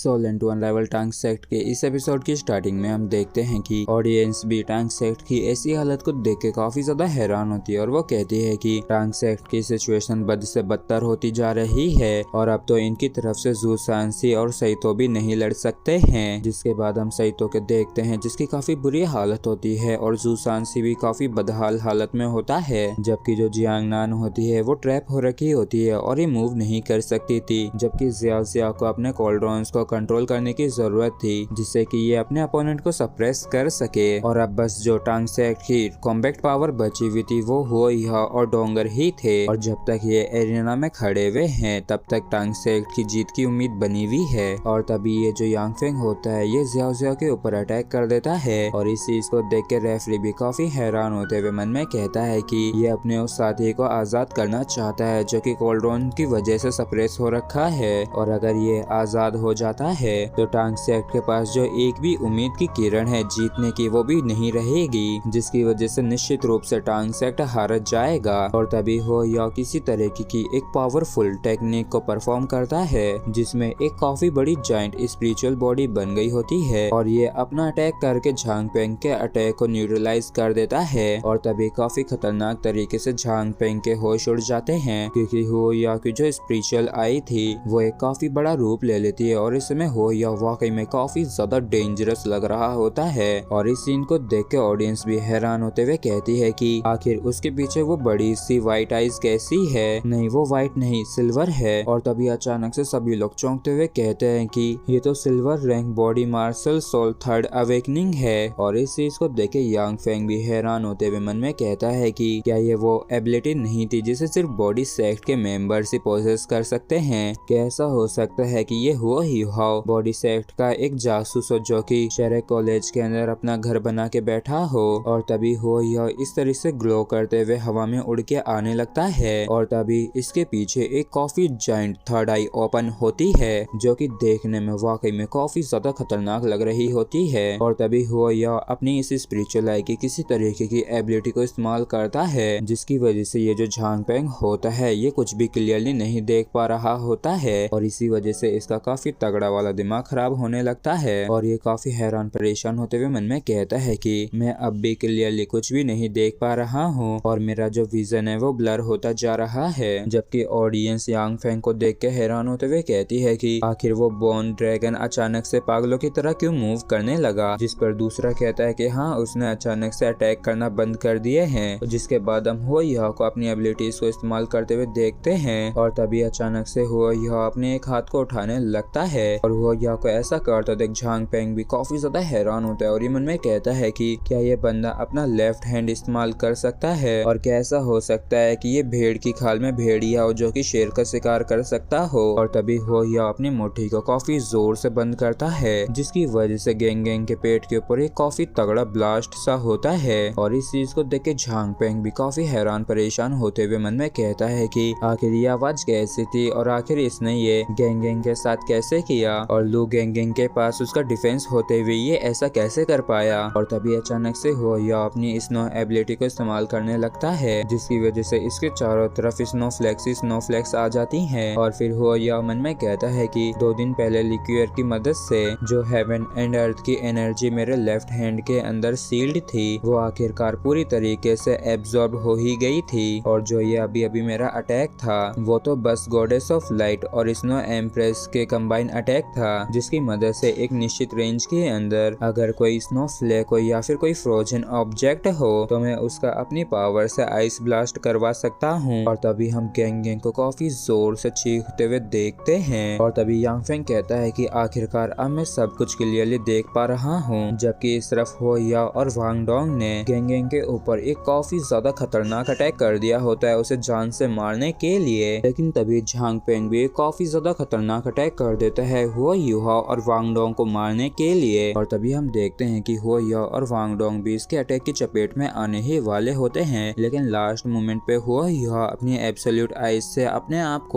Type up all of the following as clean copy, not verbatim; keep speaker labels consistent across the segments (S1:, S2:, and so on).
S1: Soul and to अनराइवल टांग sect के इस एपिसोड की स्टार्टिंग में हम देखते हैं कि ऑडियंस भी टांग सेक्ट की ऐसी हालत को देख के काफी ज्यादा हैरान होती है और वो कहती है कि टांग सेक्ट की सिचुएशन बद से बदतर होती जा रही है और अब तो इनकी तरफ से जू सांसी और सईतो भी नहीं लड़ सकते हैं। जिसके बाद हम सईतो के देखते हैं जिसकी काफी बुरी हालत होती है और जू सांसी भी काफी बदहाल हालत में होता है, जबकि जो जियांग नान होती है वो ट्रैप हो रखी होती है और ये मूव नहीं कर सकती थी, जबकि जिया को अपने कोल्ड्रॉन्स को कंट्रोल करने की जरूरत थी जिससे कि ये अपने अपोनेंट को सप्रेस कर सके। और अब बस जो टांग सेक्ट की कॉम्बैट पावर बची हुई थी वो हुआ और डोंगर ही थे और जब तक ये एरिना में खड़े हुए हैं तब तक टांग सेक्ट की जीत की उम्मीद बनी हुई है। और तभी ये जो यांग फेंग होता है ये जिया के ऊपर अटैक कर देता है और इस चीज को देख के रेफरी भी काफी हैरान होते हुए मन में कहता है कि ये अपने उस साथी को आजाद करना चाहता है जो कि कोल्ड्रॉन की वजह से सप्रेस हो रखा है और अगर ये आजाद हो जाता है तो टांग सेक्ट के पास जो एक भी उम्मीद की किरण है जीतने की वो भी नहीं रहेगी, जिसकी वजह से निश्चित रूप से टांग सेक्ट हार जाएगा। और तभी हो या किसी तरीके की एक पावरफुल टेक्निक को परफॉर्म करता है जिसमें एक काफी बड़ी जाइंट स्पिरिचुअल बॉडी बन गई होती है और ये अपना अटैक करके झांग पेंग के अटैक को न्यूट्रलाइज कर देता है। और तभी काफी खतरनाक तरीके से झांग पेंग के होश उड़ जाते हैं क्योंकि हो या की जो स्पिरिचुअल आई थी वो एक काफी बड़ा रूप ले लेती है और इस समय हो या वाकई में काफी ज्यादा डेंजरस लग रहा होता है। और इस सीन को देख के ऑडियंस भी हैरान होते हुए कहती है कि आखिर उसके पीछे वो बड़ी सी व्हाइट आइज कैसी है, नहीं वो व्हाइट नहीं सिल्वर है। और तभी अचानक से सभी लोग चौंकते हुए कहते हैं कि ये तो silver rank body martial soul third awakening है। और इस चीज को देख के यांग फेंग भी हैरान होते हुए मन में कहता है कि क्या ये वो एबिलिटी नहीं थी जिसे सिर्फ बॉडी सेक्ट के मेंबर्स ही पोजेस कर सकते हैं। कैसा हो सकता है कि ये हुआ ही हाउ बॉडी सेक्ट का एक जासूस हो जो कि शहर कॉलेज के अंदर अपना घर बना के बैठा हो। और तभी हो यह इस तरह से ग्लो करते हुए हवा में उड़ के आने लगता है और तभी इसके पीछे एक काफी जाइंट थर्ड आई ओपन होती है जो कि देखने में वाकई में काफी ज्यादा खतरनाक लग रही होती है। और तभी हो यह अपनी इस स्पिरिचुअल आई की किसी तरीके की एबिलिटी को इस्तेमाल करता है जिसकी वजह से ये जो झांग पेंग होता है ये कुछ भी क्लियरली नहीं देख पा रहा होता है और इसी वजह से इसका काफी तगड़ा वाला दिमाग खराब होने लगता है और ये काफी हैरान परेशान होते हुए मन में कहता है कि मैं अब भी क्लियरली कुछ भी नहीं देख पा रहा हूँ और मेरा जो विजन है वो ब्लर होता जा रहा है। जबकि ऑडियंस यांग फेंग को देख के हैरान होते हुए कहती है कि आखिर वो बोन ड्रैगन अचानक से पागलों की तरह क्यों मूव करने लगा, जिस पर दूसरा कहता है कि हाँ उसने अचानक से अटैक करना बंद कर दिए हैं। जिसके बाद हम हो यह को अपनी एबिलिटीज को इस्तेमाल करते हुए देखते हैं और तभी अचानक से हो यह अपने एक हाथ को उठाने लगता है और हो यह को ऐसा करता देख झांग पेंग भी काफी ज्यादा हैरान होता है और ये मन में कहता है कि क्या ये बंदा अपना लेफ्ट हैंड इस्तेमाल कर सकता है और कैसा हो सकता है कि ये भेड़ की खाल में भेड़िया हो जो कि शेर का शिकार कर सकता हो। और तभी हो यह अपनी मुट्ठी को काफी जोर से बंद करता है जिसकी वजह से गेंग के पेट के ऊपर एक काफी तगड़ा ब्लास्ट सा होता है और इस चीज को देख के झांग पेंग भी काफी हैरान परेशान होते हुए मन में कहता है कि आखिर ये आवाज कैसी थी और आखिर इसने ये गेंग के साथ कैसे किया और लू गेंग के पास उसका डिफेंस होते हुए ये ऐसा कैसे कर पाया। और तभी अचानक से हो या अपनी स्नो एबिलिटी को इस्तेमाल करने लगता है जिसकी वजह से इसके चारों तरफ स्नोफ्लेक्स आ जाती हैं और फिर हो या मन में कहता है कि 2 दिन पहले लिक्वियर की मदद से जो हेवन एंड अर्थ की एनर्जी मेरे लेफ्ट हैंड के अंदर सील्ड थी वो आखिरकार पूरी तरीके से एब्जॉर्ब हो ही गई थी और जो ये अभी मेरा अटैक था वो तो बस गॉडेस ऑफ लाइट और स्नो एम्प्रेस के कंबाइन अटैक था जिसकी मदद से एक निश्चित रेंज के अंदर अगर कोई स्नो फ्लैक हो या फिर कोई फ्रोजन ऑब्जेक्ट हो तो मैं उसका अपनी पावर से आइस ब्लास्ट करवा सकता हूँ। और तभी हम गेंग को काफी जोर से चीखते हुए देखते हैं और तभी यांग फेंग कहता है कि आखिरकार अब मैं सब कुछ क्लियरली देख पा रहा हूँ। जबकि इस तरफ हो या और वांग डोंग ने गेंग के ऊपर एक काफी ज्यादा खतरनाक अटैक कर दिया होता है उसे जान से मारने के लिए, लेकिन तभी झांग पेंग भी काफी ज्यादा खतरनाक अटैक कर देता है हो युहा और वांग डोंग को मारने के लिए। और तभी हम देखते हैं कि हो या और वांग डोंग भी इसके अटैक की चपेट में आने ही वाले होते हैं, लेकिन लास्ट मोमेंट पे हो युहा अपनी एब्सोल्यूट आइज से अपने आप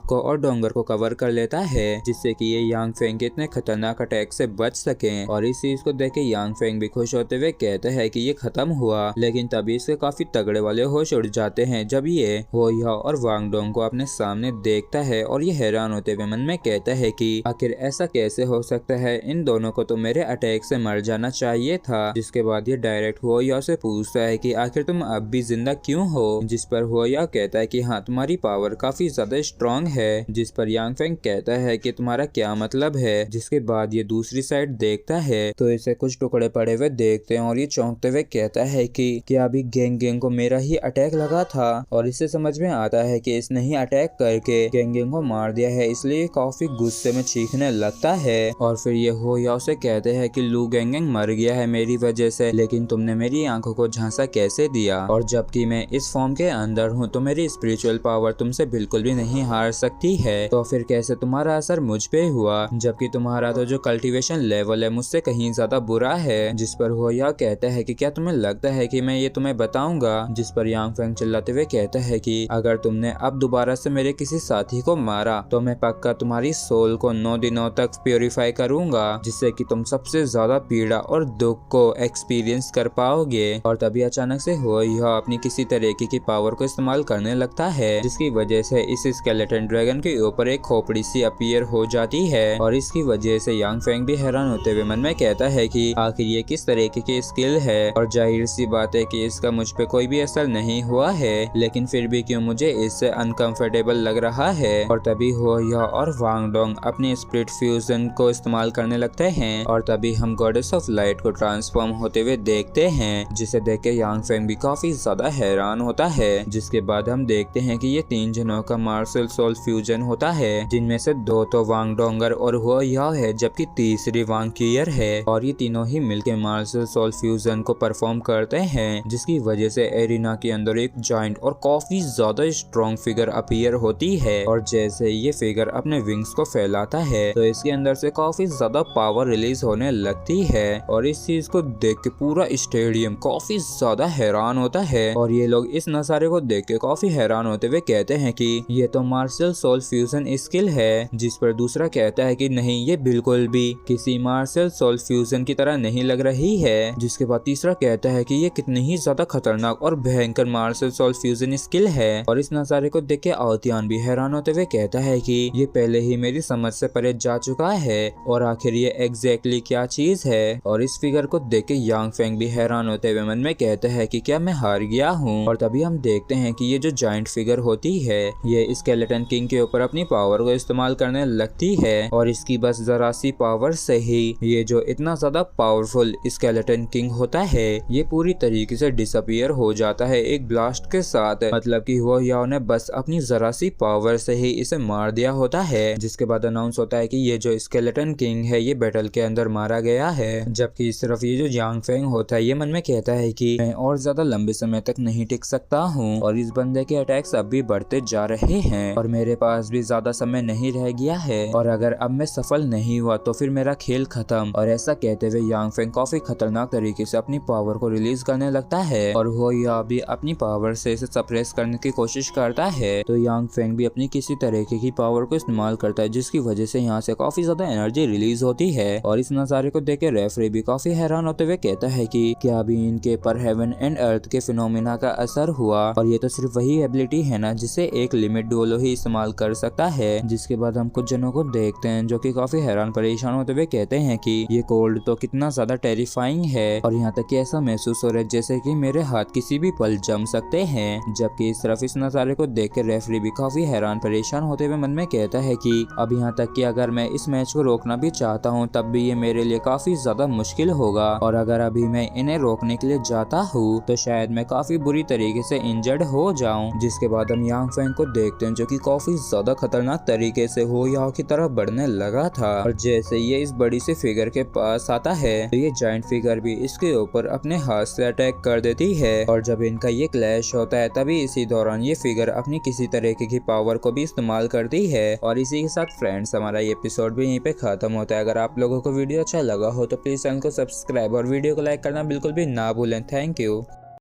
S1: को और डोंगर को कवर कर लेता है जिससे कि ये यांग फेंग के इतने खतरनाक अटैक से बच सके। और इस चीज को देख के यांग फेंग भी खुश होते हुए कहते हैं कि ये खत्म हुआ, लेकिन तभी इसके काफी तगड़े वाले होश उड़ जाते हैं जब ये हो या और वांग डोंग को अपने सामने देखता है और ये हैरान होते हुए मन में कहता है कि आखिर ऐसा कैसे हो सकता है, इन दोनों को तो मेरे अटैक से मर जाना चाहिए था। जिसके बाद ये डायरेक्ट हुओया से पूछता है कि आखिर तुम अब भी जिंदा क्यों हो, जिस पर हुओया कहता है कि हाँ, तुम्हारी पावर काफी ज्यादा स्ट्रॉन्ग है। जिस पर यांग फेंग कहता है कि तुम्हारा क्या मतलब है। जिसके बाद ये दूसरी साइड देखता है तो इसे कुछ टुकड़े पड़े हुए देखते हैं और ये चौंकते हुए कहता है कि क्या अभी गेंग को मेरा ही अटैक लगा था, और इसे समझ में आता है कि इसने ही अटैक करके गेंग को मार दिया है, इसलिए काफी गुस्से में चीखने लगता है। और फिर ये हुओया से कहते हैं कि लू गेंग मर गया है मेरी वजह से, लेकिन तुमने मेरी आंखों को झांसा कैसे दिया, और जबकि मैं इस फॉर्म के अंदर हूँ तो मेरी स्पिरिचुअल पावर तुमसे बिल्कुल भी नहीं हार सकती है, तो फिर कैसे तुम्हारा असर मुझ पे हुआ, जबकि तुम्हारा तो जो कल्टीवेशन लेवल है मुझसे कहीं ज्यादा बुरा है। जिस पर हुओया कहता है कि क्या तुम्हें लगता है कि मैं ये तुम्हें बताऊंगा। जिस पर यांग फेंग चिल्लाते हुए कहता है कि अगर तुमने अब दोबारा से मेरे किसी साथी को मारा तो मैं पक्का तुम्हारी सोल को 9 दिनों तक प्योरीफाई करूंगा, जिससे कि तुम सबसे ज्यादा पीड़ा और दुख को एक्सपीरियंस कर पाओगे। और तभी अचानक से हुओया अपनी किसी तरीके की पावर को इस्तेमाल करने लगता है, जिसकी वजह से इस स्केलेटन ड्रैगन के ऊपर एक खोपड़ी सी अपीयर हो जाती है। और इसकी वजह से यांग फेंग भी हैरान होते हुए मन में कहता है कि आखिर ये किस तरीके की स्किल है, और जाहिर सी बात है कि इसका मुझ पे कोई भी असर नहीं हुआ है, लेकिन फिर भी क्यों मुझे इससे अनकंफर्टेबल लग रहा है। और तभी हुओया और वांग डोंग अपने स्प्लिट फ्यूजन को इस्तेमाल करने लगते हैं, और तभी हम गॉडेस ऑफ लाइट को ट्रांसफॉर्म होते हुए देखते हैं, जिसे देख के यांग फेंग भी काफी ज्यादा हैरान होता है। जिसके बाद हम देखते हैं कि ये 3 जनों का मार्शल सोल फ्यूजन होता है, जिनमें से 2 तो वांग डोंगर और हुओया है, जबकि तीसरी वांग कियर है, और ये तीनों ही मिलकर मार्शल सोल फ्यूजन को परफॉर्म करते हैं, जिसकी वजह से एरिना के अंदर एक जॉइंट और काफी ज्यादा स्ट्रॉन्ग फिगर अपीयर होती है। और जैसे ये फिगर अपने विंग्स को फैलाता है तो इसके अंदर से काफी ज्यादा पावर रिलीज होने लगती है, और इस चीज को देख के पूरा स्टेडियम काफी ज्यादा हैरान होता है। और ये लोग इस नजारे को देख के काफी हैरान होते हुए कहते हैं कि ये तो मार्शल सोल फ्यूजन स्किल है। जिस पर दूसरा कहता है कि नहीं, ये बिल्कुल भी किसी मार्शल सोल फ्यूजन की तरह नहीं लग रही है। जिसके बाद तीसरा कहता है कि ये कितनी ही ज्यादा खतरनाक और भयंकर मार्शल सोल फ्यूजन स्किल है। और इस नजारे को देख के आउतियान भी हैरान होते हुए कहता है कि ये पहले ही मेरी समझ से परे जा चुका है, और आखिर ये एग्जैक्टली क्या चीज है। और इस फिगर को देख के यांग फेंग भी हैरान होते हुए मन में कहता है कि क्या मैं हार गया हूँ। और तभी हम देखते हैं कि ये जो जायंट फिगर होती है ये स्केलेटन किंग के ऊपर अपनी पावर को इस्तेमाल करने लगती है, और इसकी बस जरा सी पावर से ही ये जो इतना ज्यादा पावरफुल स्केलेटन किंग होता है ये पूरी तरीके से डिसअपियर हो जाता है एक ब्लास्ट के साथ। मतलब कि हुओया ने बस अपनी जरा सी पावर से ही इसे मार दिया होता है। जिसके बाद अनाउंस होता है कि ये जो स्केलेटन किंग है ये बैटल के अंदर मारा गया है, जबकि सिर्फ ये जो यांग फेंग होता है ये मन में कहता है कि मैं और ज्यादा लंबे समय तक नहीं टिक सकता हूँ, और इस बंदे के अटैक्स अब भी बढ़ते जा रहे हैं, और मेरे पास भी ज्यादा समय नहीं रह गया है, और अगर अब मैं सफल नहीं हुआ तो फिर मेरा खेल खत्म। और ऐसा कहते हुए यांग फेंग काफी खतरनाक तरीके से अपनी पावर को रिलीज करने लगता है, और हुओया भी अपनी पावर से इसे सप्रेस करने की कोशिश करता है। तो यांग फेंग भी अपनी किसी तरीके की पावर को इस्तेमाल करता है, जिसकी वजह से यहाँ से काफी ज्यादा एनर्जी रिलीज होती है। और इस नजारे को देख के रेफरी भी काफी हैरान होते हुए कहता है कि क्या अभी इनके पर हेवन एंड अर्थ के फिनोमिना का असर हुआ, और ये तो सिर्फ वही एबिलिटी है ना जिसे एक लिमिट डुओलो ही इस्तेमाल कर सकता है। जिसके बाद हम कुछ जनों को देखते हैं जो कि काफी हैरान परेशान होते हुए कहते हैं कि ये कोल्ड तो कितना ज्यादा टेरिफाइंग है, और यहाँ तक कि ऐसा महसूस हो रहा है जैसे कि मेरे हाथ किसी भी पल जम सकते हैं। जबकि इस तरफ इस नजारे को देख के रेफरी भी काफी हैरान परेशान होते हुए मन में कहता है कि अब यहाँ तक कि अगर मैं इस मैच को रोकना भी चाहता हूँ तब भी ये मेरे लिए काफी ज्यादा मुश्किल होगा, और अगर अभी मैं इन्हें रोकने के लिए जाता हूँ तो शायद मैं काफी बुरी तरीके से इंजर्ड हो जाऊं। जिसके बाद हम यांग फेंग को देखते हैं जो कि काफी ज्यादा खतरनाक तरीके से हुओया की तरफ बढ़ने लगा था, और जैसे ये इस बड़ी सी फिगर के पास आता है तो ये जायंट फिगर भी इसके ऊपर अपने हाथ से अटैक कर देती है। और जब इनका ये क्लैश होता है तभी इसी दौरान ये फिगर अपनी किसी तरीके की पावर को भी इस्तेमाल करती है। और इसी के साथ फ्रेंड्स हमारा ये एपिसोड भी यहीं पे खत्म होता है। अगर आप लोगों को वीडियो अच्छा लगा हो तो प्लीज चैनल को सब्सक्राइब और वीडियो को लाइक करना बिल्कुल भी ना भूलें। Thank you.